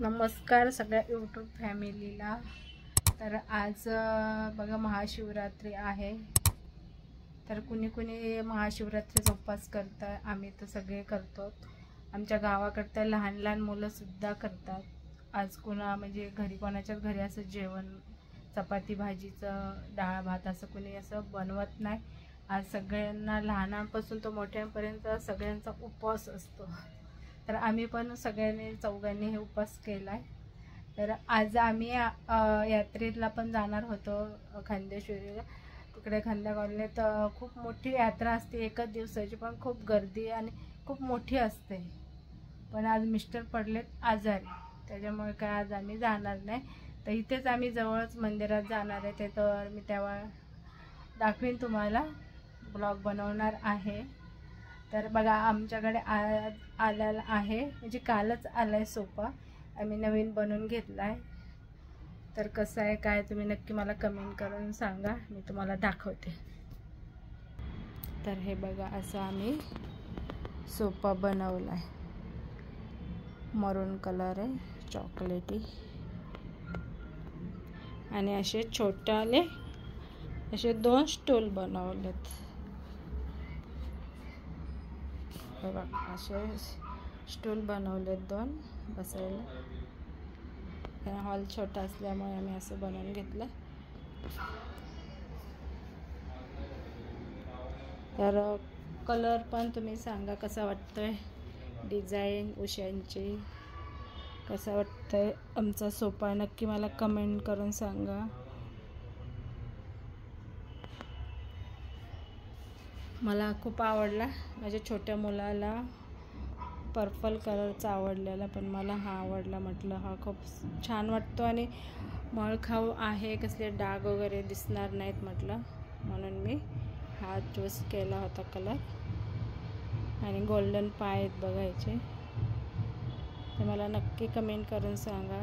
नमस्कार सगळ्या यूट्यूब फॅमिलीला। तर आज बघा महाशिवरात्री आहे। तर कुणी कुणी महाशिवरात्रीचा उपवास करतात, आम्ही तर सगळे करतो। आमच्या गावाकडे लहान लहान मुलं सुद्धा करतात। आज कुणा म्हणजे घरी कोणाच्याच घरी असं जेवण चपाती भाजीचं डाळ भात असं कुणी असं बनवत नाही। आज सगळ्यांना लहानांपासून तो मोठ्यांपर्यंत सगळ्यांचा उपवास असतो। तर आम्ही पण सगळ्यांनी चौघांनी हे उपवास केलाय। तर आज आम्ही यात्रेला पण जाणार होतो खांदेश्वरीला। तिकडे खांद्या कॉलनीत खूप मोठी यात्रा असते, एकच दिवसाची, पण खूप गर्दी आणि खूप मोठी असते। पण आज मिस्टर पडलेत आजारी, त्याच्यामुळे काय आज आम्ही जाणार नाही। तर इथेच आम्ही जवळच मंदिरात जाणार आहे, ते तर मी तेव्हा दाखवीन तुम्हाला, ब्लॉग बनवणार आहे। तर बघा आमच्याकडे आलेला आहे, म्हणजे कालच आलाय सोफा, आम्ही नवीन बनवून घेतलाय। तर कसं आहे काय तुम्ही नक्की मला कमेंट करून सांगा, मी तुम्हाला दाखवते। तर हे बघा असं आम्ही सोफा बनवलाय, मरून कलर आहे, चॉकलेटी, आणि असे छोटाले असे 2 स्टूल बनवलेत बघा। असे स्टूल बनवलेत 2 बसायला। हॉल छोटा असल्यामुळे आम्ही असं बनवून घेतलं। तर कलर पण तुम्ही सांगा कसा वाटतोय, डिझाईन उशांची कसा वाटतंय आमचा सोफा, नक्की मला कमेंट करून सांगा। मला खूप आवडला, माझ्या छोट्या मुलाला पर्पल कलरचा आवडलेला, पण मला हा आवडला। म्हटलं हा खूप छान वाटतो आणि मळखाऊ आहे, कसले डाग वगैरे दिसणार नाहीत म्हटलं, म्हणून मी हा चूज केला होता कलर। आणि गोल्डन पाय आहेत बघायचे, तर मला नक्की कमेंट करून सांगा।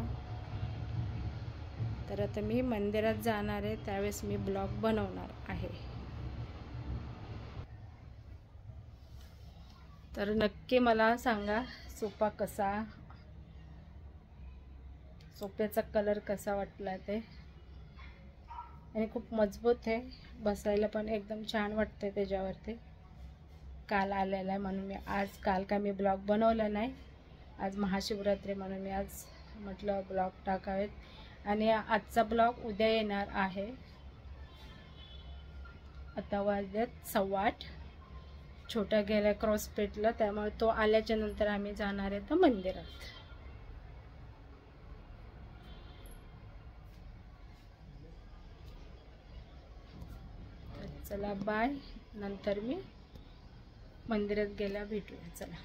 तर आता मी मंदिरात जाणार आहे, त्यावेळेस मी ब्लॉग बनवणार आहे। तर नक्की मला सांगा सोफा कसा, सोफ्याचा कलर कसा वाटला ते। आणि खूप मजबूत आहे, बसायला पण एकदम छान वाटते त्याच्यावरती। काल आलेला आहे म्हणून मी आज, काल काय मी ब्लॉग बनवला नाही, आज महाशिवरात्री म्हणून मी आज म्हटलं ब्लॉग टाकावेत। आणि आजचा ब्लॉग उद्या येणार आहे। आता वाजल्यात 8:15, छोटा गेला क्रॉस पेटला, त्यामुळे तो आल्याच्या नंतर आम्ही जाणार आहे तर मंदिरात। चला बाय, नंतर मी मंदिरात गेल्या भेटूया, चला।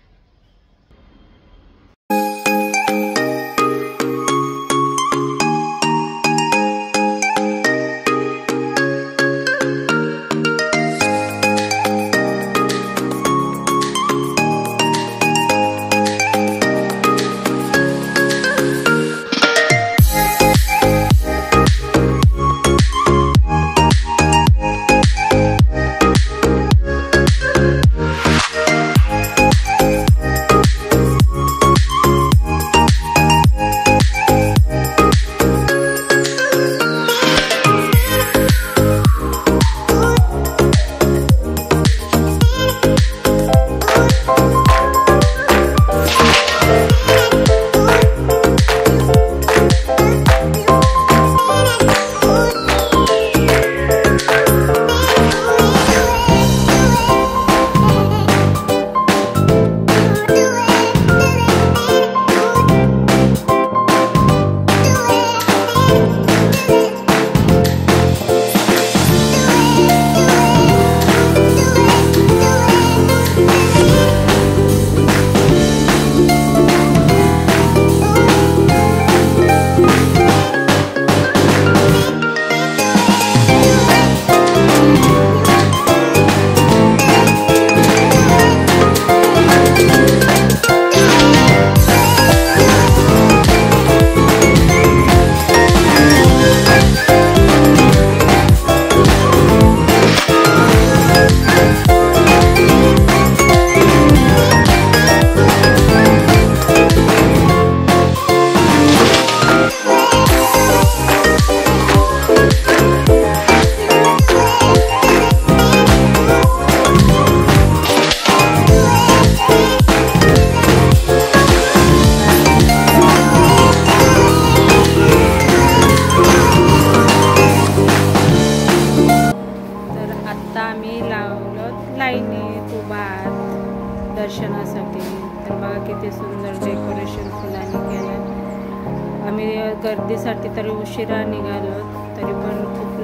त्यांनी केलं. आम्ही गर्दीसाठी तरी उशिरा निघालो, तरी पण खूप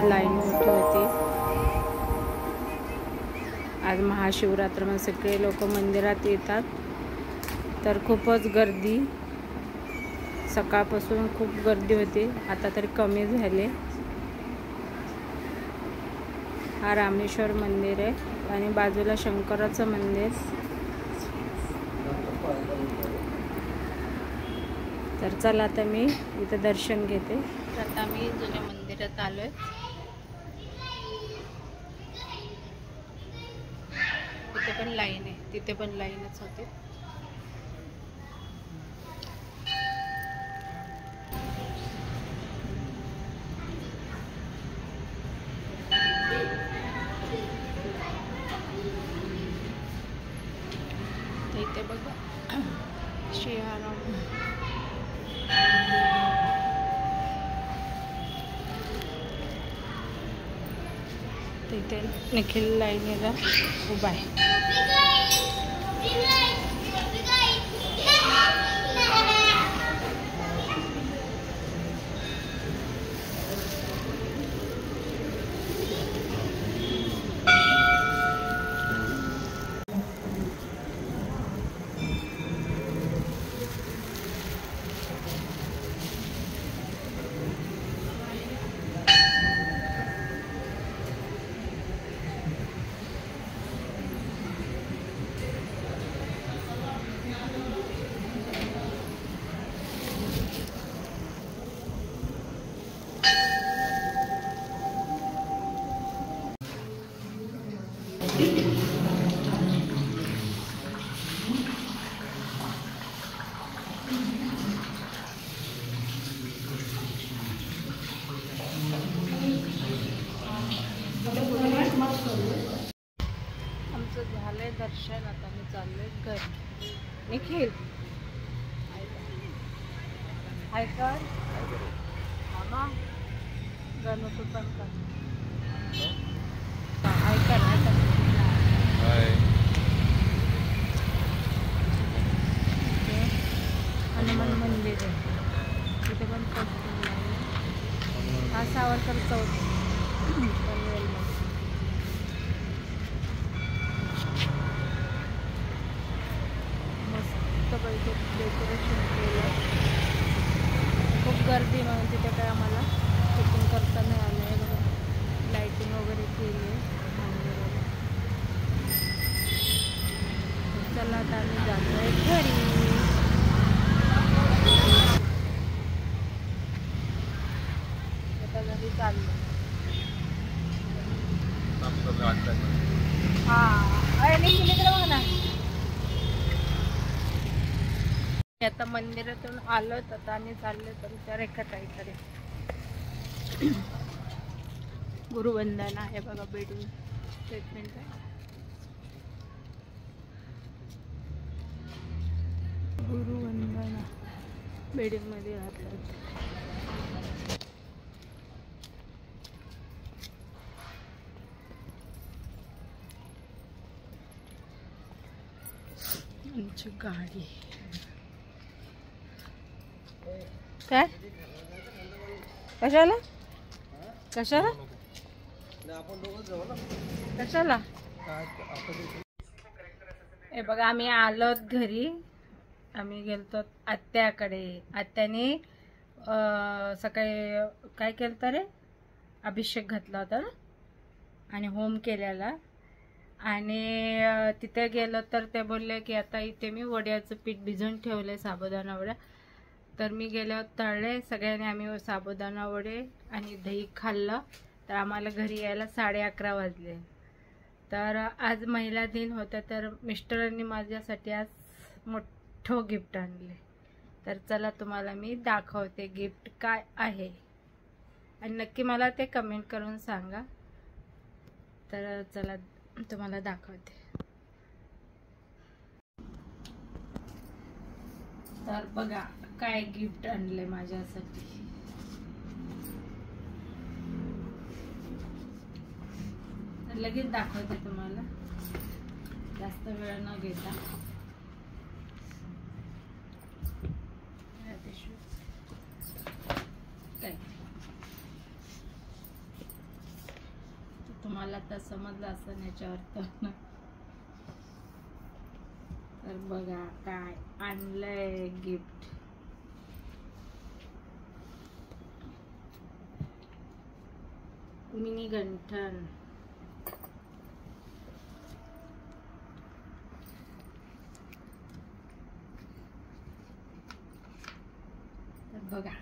लाईन मोठी होती. आज महाशिवरात्र सगळे लोक मंदिरात येतात, तर खूपच गर्दी, सकाळपासून खूप गर्दी होती. आता तरी कमी झाले. हा रामेश्वर मंदिर आहे आणि बाजूला शंकराचं मंदिर. तर चला आता मी इथं दर्शन घेते. आता मी जुन्या मंदिरात आलोय. तिथे पण लाईन आहे, तिथे पण लाईनच होते. इथे बघा शियाराम. तिथे निखिल लाईनीला उभा आहे. आमचं झालंय दर्शन. आता मी चाललोय घरी. निखिल ऐका मामा गणपती पण का ऐका हनुमान मंदिर आहे, तिथे पण हा सावरकर चौक पनवेल. मस्त पैकी डेकोरेशन केलं. खूप गर्दी म्हणून तिथे काय आम्हाला शूटिंग करता नाही आलं आहे. बघा लाईटिंग वगैरे केली आहे. चला आता आम्ही जातो आहे घरी. आता घरी चाललो. हां निखिल बघ ना. आता मंदिरातून आलो, तर आम्ही चाललो तुमच्या रेखाताईकडे. गुरुवंदना आहे बघा, बेडून स्टेटमेंट आहे. गुरुवंदना बेडिंग मध्ये राहतात. आमची गाडी काय कशाला कशाला कशाला हे बघा आम्ही आलो घरी. आम्ही गेलतो आत्याकडे. आत्याने सकाळी काय केलं तर रे अभिषेक घातला होता ना आणि होम केलेला. आणि तिथे गेलो तर ते बोलले की आता इथे मी वड्याचं पीठ भिजवून ठेवलं, साबुदाणा वड्या. तर मी गेल्यावर तळले सगळ्यांनी. आम्ही साबुदाणा वडे आणि दही खाल्लं. तर आम्हाला घरी यायला 11:30 वाजले. तर आज महिला दिन होता, तर मिस्टरांनी माझ्यासाठी आज मोठं गिफ्ट आणले. तर चला तुम्हाला मी दाखवते गिफ्ट काय आहे, आणि नक्की मला ते कमेंट करून सांगा. तर चला तुम्हाला दाखवते. तर बघा काय गिफ्ट आणले माझ्यासाठी. लगेच दाखवते तुम्हाला, जास्त वेळ न घेता. आता समजलं असं याच्यावर तर बघा काय आणलंय गिफ्ट. मिनी गंठन. तर बघा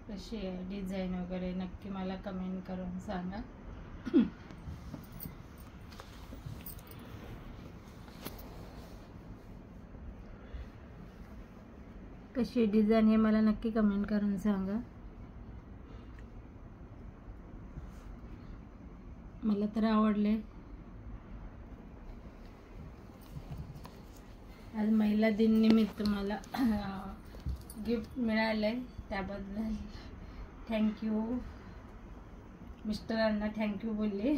कशी आहे डिझाईन वगैरे, नक्की मला कमेंट करून सांगा. कशी डिझाईन हे मला नक्की कमेंट करून सांगा. मला तर आवडले. आज महिला दिन निमित्त मला गिफ्ट मिळालंय, त्याबद्दल थँक्यू. मिस्टरांना थँक्यू बोलले.